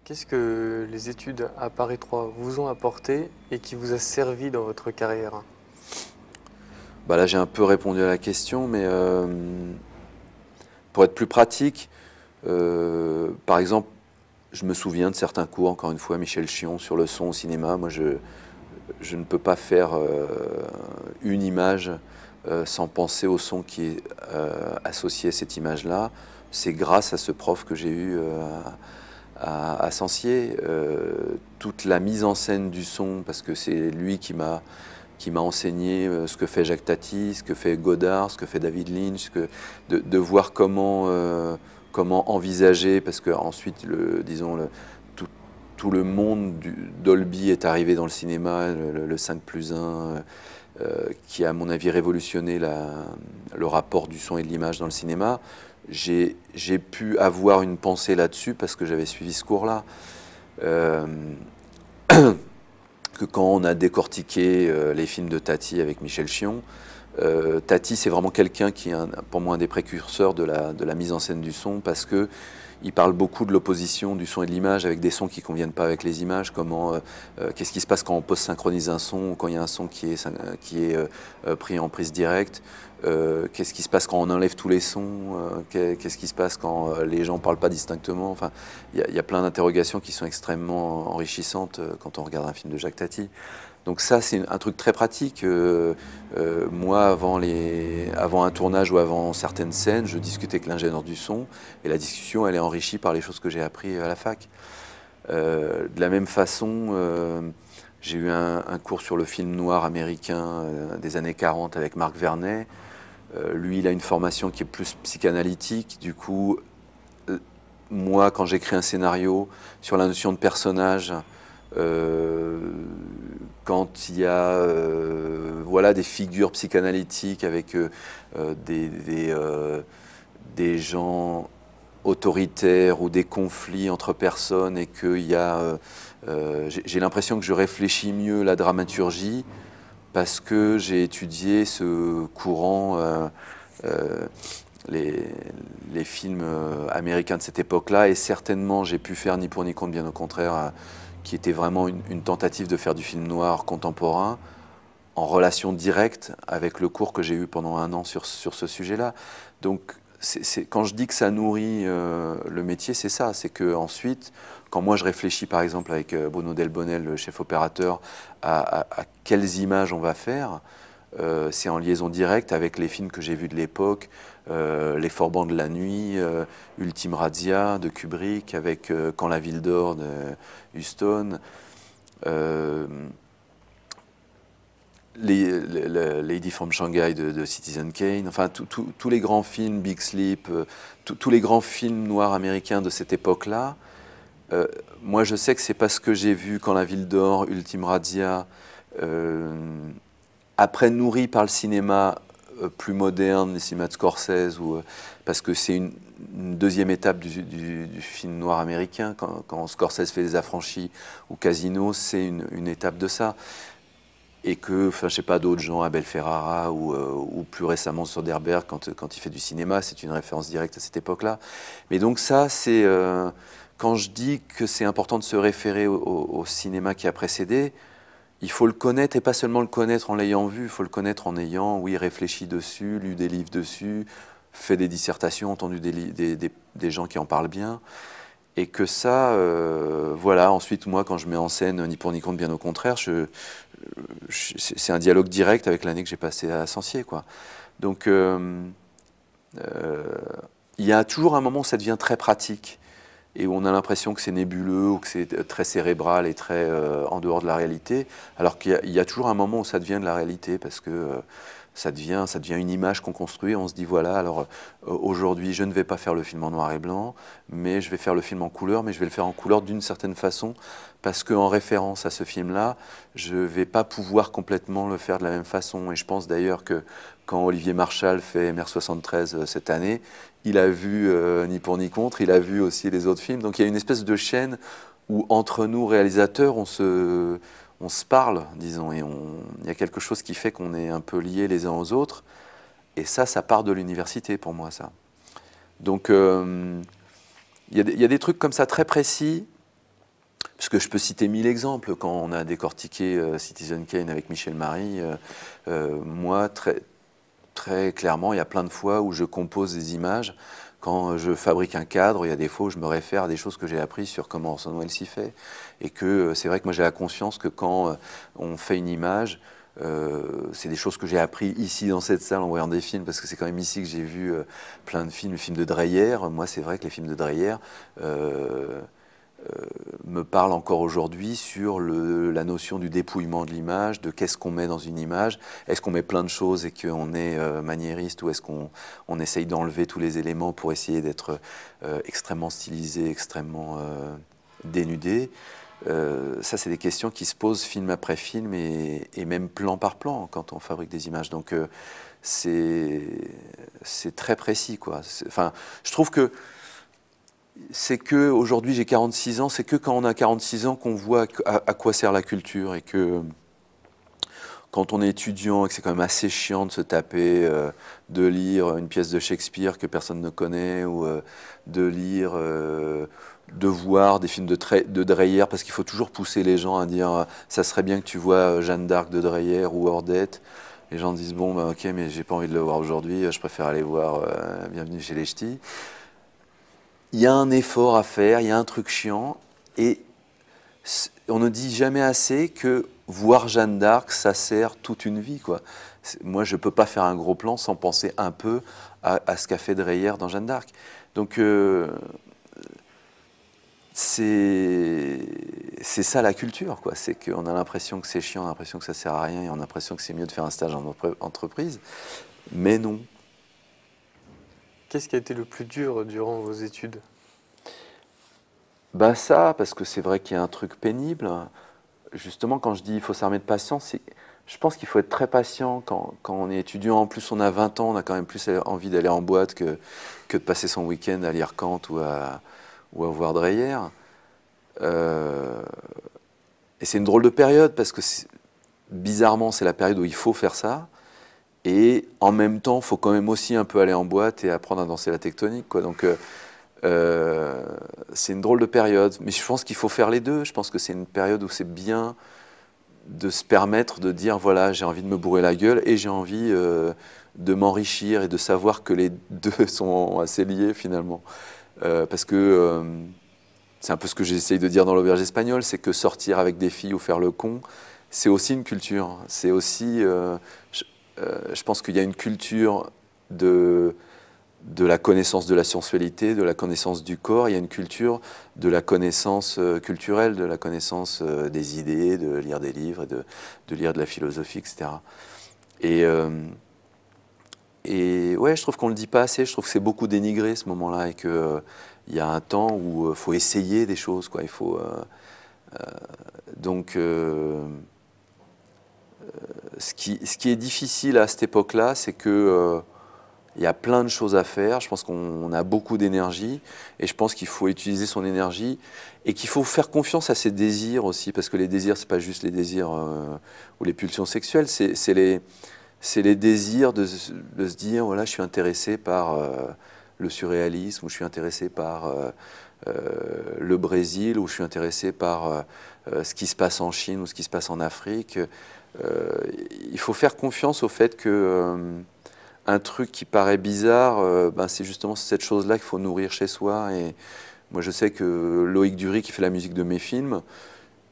Qu'est-ce que les études à Paris 3 vous ont apporté et qui vous a servi dans votre carrière? Bah là, j'ai un peu répondu à la question, mais pour être plus pratique, par exemple, je me souviens de certains cours, encore une fois, Michel Chion sur le son au cinéma. Moi, je ne peux pas faire une image sans penser au son qui est associé à cette image-là. C'est grâce à ce prof que j'ai eu à Sancier. Toute la mise en scène du son, parce que c'est lui qui m'a enseigné ce que fait Jacques Tati, ce que fait Godard, ce que fait David Lynch, de voir comment envisager, parce que ensuite, tout le monde du Dolby est arrivé dans le cinéma, le 5+1, qui a à mon avis révolutionné le rapport du son et de l'image dans le cinéma. J'ai pu avoir une pensée là-dessus parce que j'avais suivi ce cours-là. Euh, que quand on a décortiqué les films de Tati avec Michel Chion, Tati, c'est vraiment quelqu'un qui est pour moi un des précurseurs de la mise en scène du son, parce que il parle beaucoup de l'opposition du son et de l'image avec des sons qui ne conviennent pas avec les images. Qu'est-ce qui se passe quand on post-synchronise un son, ou quand il y a un son qui est pris en prise directe. Qu'est-ce qui se passe quand on enlève tous les sons. Qu'est-ce qui se passe quand les gens ne parlent pas distinctement. Enfin, il y a plein d'interrogations qui sont extrêmement enrichissantes quand on regarde un film de Jacques Tati. Donc ça, c'est un truc très pratique. Moi, avant un tournage ou avant certaines scènes, je discutais avec l'ingénieur du son, et la discussion, elle est enrichie par les choses que j'ai apprises à la fac. De la même façon, j'ai eu un cours sur le film noir américain des années 40 avec Marc Vernet. Lui, il a une formation qui est plus psychanalytique. Du coup, moi, quand j'écris un scénario sur la notion de personnage, euh, quand il y a voilà, des figures psychanalytiques avec des gens autoritaires ou des conflits entre personnes, et qu'il y a... j'ai l'impression que je réfléchis mieux la dramaturgie parce que j'ai étudié ce courant, euh, les, les films américains de cette époque-là, et certainement j'ai pu faire Ni pour ni contre, bien au contraire, qui était vraiment une tentative de faire du film noir contemporain en relation directe avec le cours que j'ai eu pendant un an sur ce sujet-là. Donc, quand je dis que ça nourrit le métier, c'est ça. C'est que ensuite, quand moi je réfléchis par exemple avec Bruno Delbonnel, le chef opérateur, à quelles images on va faire, c'est en liaison directe avec les films que j'ai vus de l'époque, Les Forbans de la nuit, Ultime Razzia de Kubrick, avec Quand la ville dort de Huston. Euh, Lady from Shanghai de Citizen Kane, enfin tous les grands films, Big Sleep, tous les grands films noirs américains de cette époque-là. Moi, je sais que c'est parce que j'ai vu Quand la ville dort, Ultime Razzia, euh, après nourri par le cinéma plus moderne, les cinémas de Scorsese, parce que c'est une deuxième étape du film noir américain. Quand Scorsese fait Les Affranchis ou Casino, c'est une étape de ça. Et que, enfin, je sais pas, d'autres gens, Abel Ferrara ou plus récemment Soderbergh, quand il fait du cinéma, c'est une référence directe à cette époque-là. Mais donc ça, c'est quand je dis que c'est important de se référer au cinéma qui a précédé, il faut le connaître, et pas seulement le connaître en l'ayant vu, il faut le connaître en ayant, oui, réfléchi dessus, lu des livres dessus, fait des dissertations, entendu des gens qui en parlent bien. Et que ça, voilà, ensuite, moi, quand je mets en scène Ni pour ni contre, bien au contraire, c'est un dialogue direct avec l'année que j'ai passée à Sancier, quoi. Donc, euh, il y a toujours un moment où ça devient très pratique et où on a l'impression que c'est nébuleux ou que c'est très cérébral et très en dehors de la réalité, alors qu'il y a toujours un moment où ça devient de la réalité, parce que ça devient une image qu'on construit. On se dit, voilà, alors aujourd'hui, je ne vais pas faire le film en noir et blanc, mais je vais faire le film en couleur, mais je vais le faire en couleur d'une certaine façon, parce qu'en référence à ce film-là, je ne vais pas pouvoir complètement le faire de la même façon. Et je pense d'ailleurs que quand Olivier Marchal fait MR73 cette année, il a vu Ni pour ni contre, il a vu aussi les autres films. Donc il y a une espèce de chaîne où entre nous, réalisateurs, on se parle, disons, et il y a quelque chose qui fait qu'on est un peu liés les uns aux autres. Et ça part de l'université pour moi, ça. Donc il y a des trucs comme ça très précis Parce que je peux citer 1000 exemples. Quand on a décortiqué Citizen Kane avec Michel Marie, moi, très clairement, il y a plein de fois où je compose des images. Quand je fabrique un cadre, il y a des fois où je me réfère à des choses que j'ai apprises sur comment Orson Welles s'y fait. Et que c'est vrai que moi j'ai la conscience que quand on fait une image, c'est des choses que j'ai appris ici dans cette salle en voyant des films, parce que c'est quand même ici que j'ai vu plein de films, les films de Dreyer. Moi c'est vrai que les films de Dreyer me parle encore aujourd'hui sur la notion du dépouillement de l'image, de qu'est-ce qu'on met dans une image. Est-ce qu'on met plein de choses et qu'on est maniériste, ou est-ce qu'on essaye d'enlever tous les éléments pour essayer d'être extrêmement stylisé, extrêmement dénudé. Ça, c'est des questions qui se posent film après film et même plan par plan quand on fabrique des images. Donc c'est très précis, quoi. Enfin, je trouve que c'est que aujourd'hui j'ai 46 ans, c'est que quand on a 46 ans qu'on voit à quoi sert la culture, et que quand on est étudiant et que c'est quand même assez chiant de se taper, de lire une pièce de Shakespeare que personne ne connaît, ou de lire, de voir des films de Dreyer, parce qu'il faut toujours pousser les gens à dire ça serait bien que tu vois Jeanne d'Arc de Dreyer ou Ordette. Les gens disent bon bah, ok, mais j'ai pas envie de le voir aujourd'hui, je préfère aller voir Bienvenue chez les Ch'tis. Il y a un effort à faire, il y a un truc chiant, et on ne dit jamais assez que voir Jeanne d'Arc, ça sert toute une vie, quoi. Moi, je ne peux pas faire un gros plan sans penser un peu à ce qu'a fait Dreyer dans Jeanne d'Arc. Donc, c'est ça la culture, quoi. C'est qu'on a l'impression que c'est chiant, on a l'impression que ça sert à rien, et on a l'impression que c'est mieux de faire un stage en entreprise. Mais non. Qu'est-ce qui a été le plus dur durant vos études? Bah ça, parce que c'est vrai qu'il y a un truc pénible. Justement, quand je dis il faut s'armer de patience, je pense qu'il faut être très patient quand on est étudiant. En plus, on a 20 ans, on a quand même plus envie d'aller en boîte que de passer son week-end à lire Kant ou à voir Dreyer. Et c'est une drôle de période, parce que bizarrement, c'est la période où il faut faire ça. Et en même temps, il faut quand même aussi un peu aller en boîte et apprendre à danser la tectonique, quoi. Donc, c'est une drôle de période. Mais je pense qu'il faut faire les deux. Je pense que c'est une période où c'est bien de se permettre de dire, voilà, j'ai envie de me bourrer la gueule et j'ai envie de m'enrichir, et de savoir que les deux sont assez liés, finalement. Parce que c'est un peu ce que j'essaye de dire dans l'auberge espagnole, c'est que sortir avec des filles ou faire le con, c'est aussi une culture. C'est aussi... je pense qu'il y a une culture de la connaissance de la sensualité, de la connaissance du corps. Il y a une culture de la connaissance culturelle, de la connaissance des idées, de lire des livres, de lire de la philosophie, etc. Et ouais, je trouve qu'on ne le dit pas assez. Je trouve que c'est beaucoup dénigré, ce moment-là, et qu'il y a un temps où il faut essayer des choses, quoi. Il faut, donc, ce qui est difficile à cette époque-là, c'est que il y a plein de choses à faire. Je pense qu'on a beaucoup d'énergie, et je pense qu'il faut utiliser son énergie, et qu'il faut faire confiance à ses désirs aussi, parce que les désirs, c'est pas juste les désirs ou les pulsions sexuelles, c'est les désirs de se dire, voilà, je suis intéressé par le surréalisme, ou je suis intéressé par le Brésil, ou je suis intéressé par ce qui se passe en Chine ou ce qui se passe en Afrique. Il faut faire confiance au fait que un truc qui paraît bizarre, ben c'est justement cette chose-là qu'il faut nourrir chez soi. Et moi, je sais que Loïc Dury, qui fait la musique de mes films,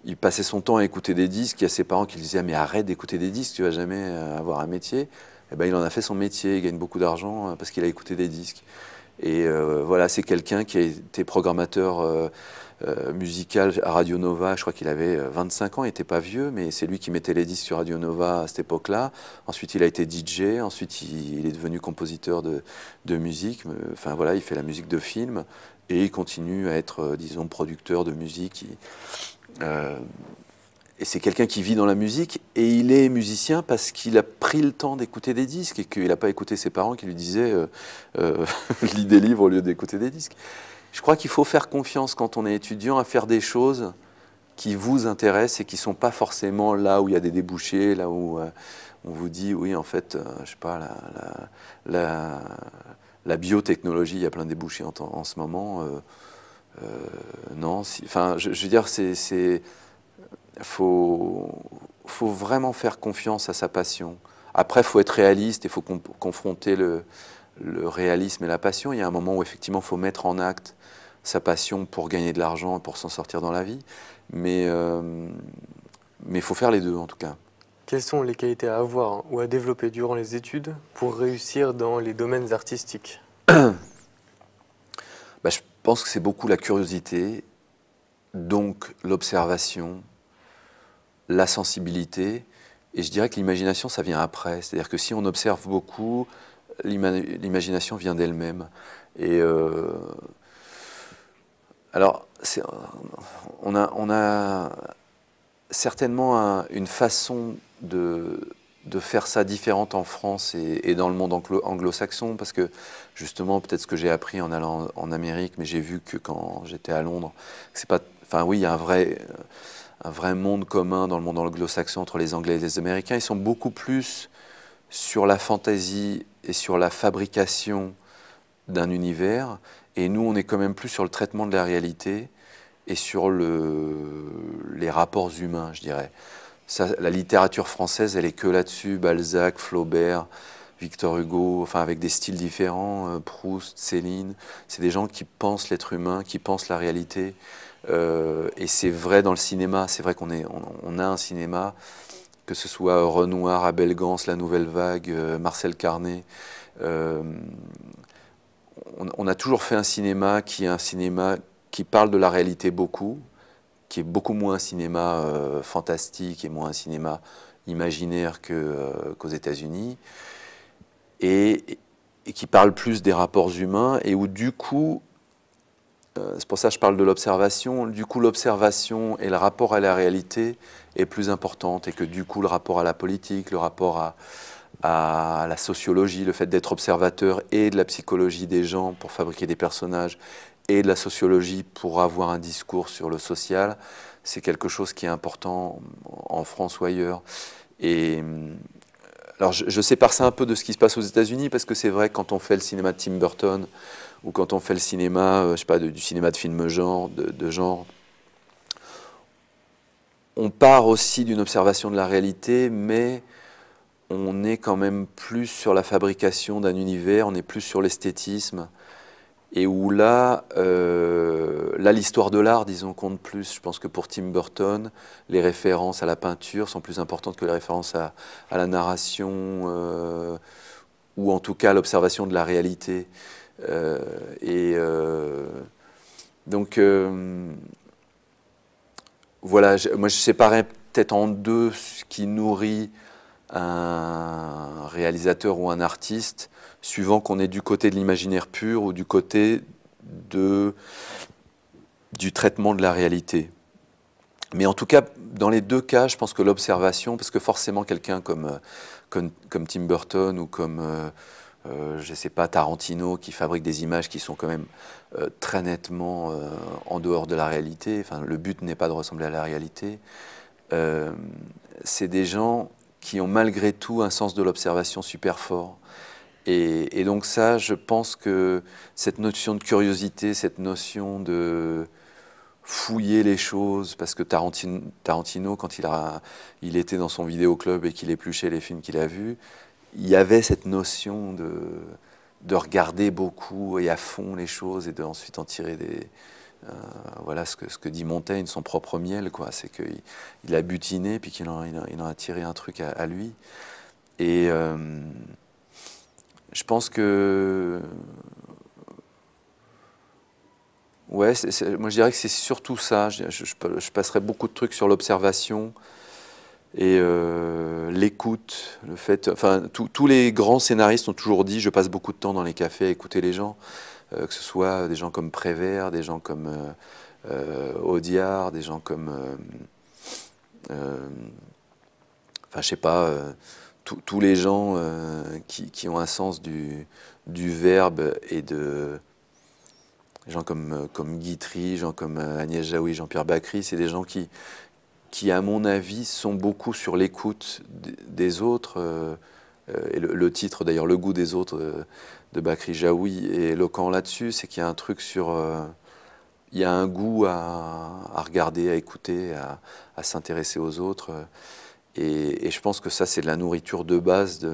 il passait son temps à écouter des disques. Il y a ses parents qui lui disaient « mais arrête d'écouter des disques, tu vas jamais avoir un métier ». Et ben, il en a fait son métier, il gagne beaucoup d'argent parce qu'il a écouté des disques. Et voilà, c'est quelqu'un qui a été programmateur musical à Radio Nova. Je crois qu'il avait 25 ans, il n'était pas vieux, mais c'est lui qui mettait les disques sur Radio Nova à cette époque-là. Ensuite, il a été DJ, ensuite il est devenu compositeur de musique. Enfin voilà, il fait la musique de film, et il continue à être, disons, producteur de musique. Et c'est quelqu'un qui vit dans la musique, et il est musicien parce qu'il a pris le temps d'écouter des disques, et qu'il n'a pas écouté ses parents qui lui disaient lis des livres au lieu d'écouter des disques. Je crois qu'il faut faire confiance quand on est étudiant à faire des choses qui vous intéressent, et qui ne sont pas forcément là où il y a des débouchés, là où on vous dit oui, en fait, je sais pas, la biotechnologie, il y a plein de débouchés en ce moment. Non, enfin, je veux dire, faut, faut vraiment faire confiance à sa passion. Après, il faut être réaliste, il faut confronter le réalisme et la passion. Il y a un moment où effectivement, il faut mettre en acte sa passion pour gagner de l'argent, pour s'en sortir dans la vie. Mais il faut faire les deux en tout cas. Quelles sont les qualités à avoir ou à développer durant les études pour réussir dans les domaines artistiques? Bah, je pense que c'est beaucoup la curiosité, donc l'observation, la sensibilité, et je dirais que l'imagination, ça vient après. C'est-à-dire que si on observe beaucoup, l'imagination vient d'elle-même. Et alors, on a certainement une façon de faire ça différente en France et dans le monde anglo-saxon, parce que justement, peut-être ce que j'ai appris en allant en Amérique, mais j'ai vu que quand j'étais à Londres, c'est pas, enfin oui, il y a un vrai monde commun dans le monde anglo-saxon entre les Anglais et les Américains. Ils sont beaucoup plus sur la fantaisie et sur la fabrication d'un univers, et nous, on est quand même plus sur le traitement de la réalité et sur les rapports humains, je dirais. Ça, la littérature française, elle est que là-dessus. Balzac, Flaubert, Victor Hugo, enfin avec des styles différents, Proust, Céline. C'est des gens qui pensent l'être humain, qui pensent la réalité. Et c'est vrai dans le cinéma. C'est vrai on a un cinéma, que ce soit Renoir, Abel Gance, La Nouvelle Vague, Marcel Carné. Euh, on a toujours fait un cinéma qui est un cinéma qui parle de la réalité beaucoup, qui est beaucoup moins un cinéma fantastique et moins un cinéma imaginaire qu'aux États-Unis, et qui parle plus des rapports humains, et où du coup, c'est pour ça que je parle de l'observation, du coup l'observation et le rapport à la réalité est plus importante, et que du coup le rapport à la politique, le rapport à la sociologie, le fait d'être observateur et de la psychologie des gens pour fabriquer des personnages, et de la sociologie pour avoir un discours sur le social, c'est quelque chose qui est important en France ou ailleurs. Et alors je sépare ça un peu de ce qui se passe aux États-Unis, parce que c'est vrai que quand on fait le cinéma de Tim Burton, ou quand on fait le cinéma, je sais pas, du cinéma de film genre, de genre, on part aussi d'une observation de la réalité, mais on est quand même plus sur la fabrication d'un univers, on est plus sur l'esthétisme, et où là l'histoire de l'art, disons, compte plus. Je pense que pour Tim Burton, les références à la peinture sont plus importantes que les références à la narration, ou en tout cas à l'observation de la réalité. Euh, et donc, voilà, moi je séparais peut-être en deux ce qui nourrit un réalisateur ou un artiste, suivant qu'on est du côté de l'imaginaire pur ou du côté de, du traitement de la réalité. Mais en tout cas, dans les deux cas, je pense que l'observation, parce que forcément quelqu'un comme Tim Burton ou comme, je ne sais pas, Tarantino, qui fabrique des images qui sont quand même très nettement en dehors de la réalité, enfin, le but n'est pas de ressembler à la réalité, euh, c'est des gens qui ont malgré tout un sens de l'observation super fort. Et donc ça, je pense que cette notion de curiosité, cette notion de fouiller les choses, parce que Tarantino quand il était dans son vidéoclub et qu'il épluchait les films qu'il a vus, il y avait cette notion de regarder beaucoup et à fond les choses et d'ensuite en tirer voilà ce que dit Montaigne, son propre miel, quoi. C'est qu'il a butiné puis qu'il en a tiré un truc à lui. Et je pense que ouais, moi je dirais que c'est surtout ça. Je passerai beaucoup de trucs sur l'observation et l'écoute, le fait. Enfin, tous les grands scénaristes ont toujours dit, je passe beaucoup de temps dans les cafés à écouter les gens, que ce soit des gens comme Prévert, des gens comme Audiard, des gens comme, enfin, je sais pas, tous les gens qui ont un sens du verbe et de gens comme Guitry, gens comme Agnès Jaoui, Jean-Pierre Bacry, c'est des gens qui, à mon avis, sont beaucoup sur l'écoute des autres. Et le titre, d'ailleurs, Le goût des autres de Bacry Jaoui est éloquent là-dessus, c'est qu'il y a un truc sur il y a un goût à regarder, à écouter, à s'intéresser aux autres. Et je pense que ça, c'est de la nourriture de base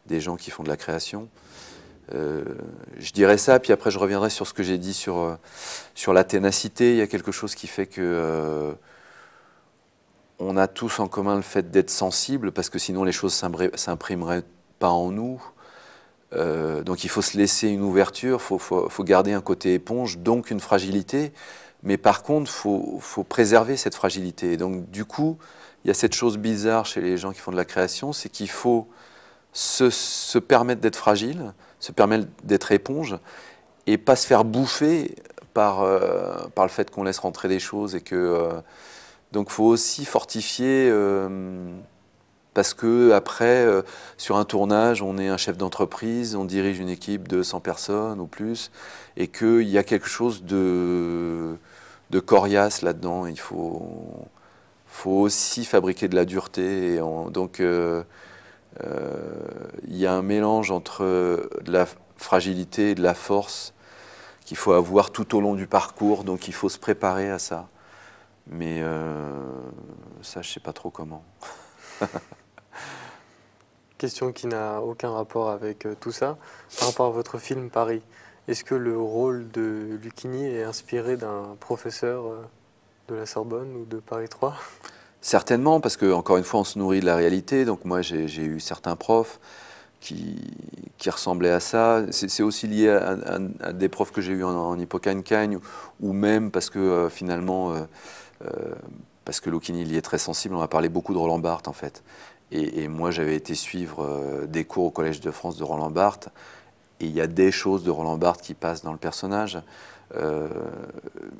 des gens qui font de la création. Je dirais ça, puis après je reviendrai sur ce que j'ai dit sur la ténacité. Il y a quelque chose qui fait que on a tous en commun le fait d'être sensible, parce que sinon les choses s'imprimeraient pas en nous. Donc il faut se laisser une ouverture, faut garder un côté éponge, donc une fragilité. Mais par contre, faut préserver cette fragilité. Et donc du coup, il y a cette chose bizarre chez les gens qui font de la création, c'est qu'il faut se permettre d'être fragile, se permettre d'être éponge, et pas se faire bouffer par le fait qu'on laisse rentrer des choses. Et que, donc il faut aussi fortifier... parce que après, sur un tournage, on est un chef d'entreprise, on dirige une équipe de 100 personnes ou plus, et qu'il y a quelque chose de coriace là-dedans. Il faut aussi fabriquer de la dureté. Donc, il y a un mélange entre de la fragilité et de la force qu'il faut avoir tout au long du parcours. Donc, il faut se préparer à ça. Mais ça, je ne sais pas trop comment. Question qui n'a aucun rapport avec tout ça. Par rapport à votre film Paris, est-ce que le rôle de Lucchini est inspiré d'un professeur de la Sorbonne ou de Paris 3? Certainement, parce que encore une fois, on se nourrit de la réalité. Donc moi, j'ai eu certains profs qui ressemblaient à ça. C'est aussi lié à des profs que j'ai eus en Hippocagne-Cagne, ou même parce que finalement, parce que Lucchini il y est très sensible. On a parlé beaucoup de Roland Barthes en fait. Et moi, j'avais été suivre des cours au Collège de France de Roland Barthes. Et il y a des choses de Roland Barthes qui passent dans le personnage,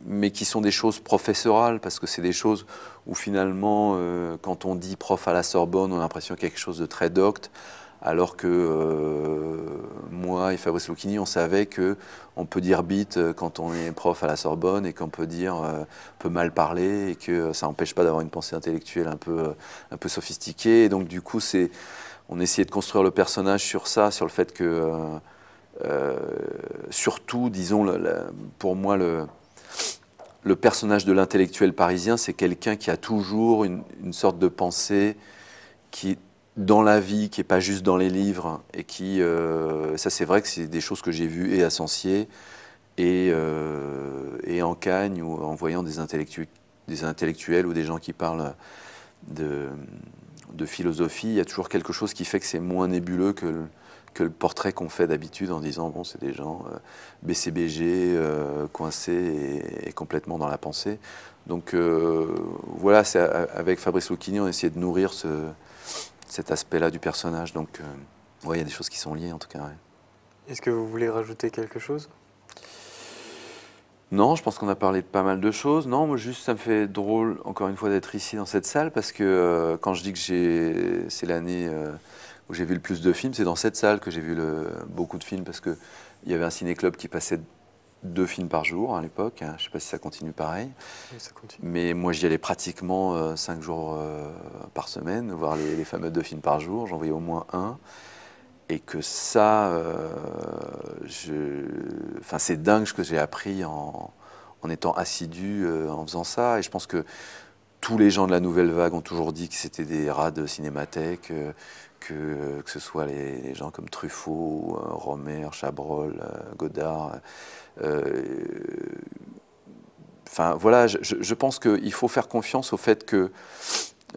mais qui sont des choses professorales, parce que c'est des choses où finalement, quand on dit prof à la Sorbonne, on a l'impression qu'il y a quelque chose de très docte, alors que moi et Fabrice Lucchini, on savait qu'on peut dire bite quand on est prof à la Sorbonne, et qu'on peut dire, on peut mal parler, et que ça n'empêche pas d'avoir une pensée intellectuelle un peu sophistiquée. Et donc du coup, on essayait de construire le personnage sur ça, sur le fait que... surtout, disons, pour moi, le personnage de l'intellectuel parisien, c'est quelqu'un qui a toujours une sorte de pensée qui est dans la vie, qui n'est pas juste dans les livres, et qui, ça c'est vrai que c'est des choses que j'ai vues et à Sancier, et en Cagne, ou en voyant des intellectuels ou des gens qui parlent de philosophie. Il y a toujours quelque chose qui fait que c'est moins nébuleux que le portrait qu'on fait d'habitude, en disant bon, c'est des gens BCBG, coincés et complètement dans la pensée. Donc voilà, avec Fabrice Lucchini, on a essayé de nourrir cet aspect-là du personnage. Donc ouais, il y a des choses qui sont liées en tout cas. Ouais. Est-ce que vous voulez rajouter quelque chose? Non, je pense qu'on a parlé de pas mal de choses. Non, moi juste ça me fait drôle encore une fois d'être ici dans cette salle, parce que quand je dis que c'est l'année où j'ai vu le plus de films, c'est dans cette salle que j'ai vu beaucoup de films, parce qu'il y avait un ciné-club qui passait 2 films par jour à l'époque. Hein. Je ne sais pas si ça continue pareil. Oui, ça continue. Mais moi j'y allais pratiquement 5 jours par semaine, voir les fameux 2 films par jour. J'en voyais au moins un. Et que ça, enfin, c'est dingue ce que j'ai appris en étant assidu, en faisant ça. Et je pense que tous les gens de la nouvelle vague ont toujours dit que c'était des rats de cinémathèque, que ce soit les gens comme Truffaut, Romer, Chabrol, Godard. Enfin voilà, je pense qu'il faut faire confiance au fait que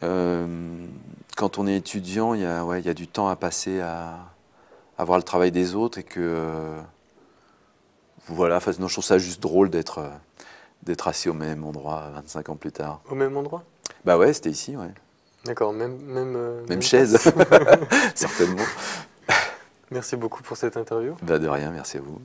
quand on est étudiant, il y a du temps à passer à voir le travail des autres, et que voilà, enfin, non, je trouve ça juste drôle d'être assis au même endroit 25 ans plus tard. Au même endroit? Bah ouais, c'était ici, ouais. D'accord, même chaise, place. certainement. Merci beaucoup pour cette interview. Bah de rien, merci à vous.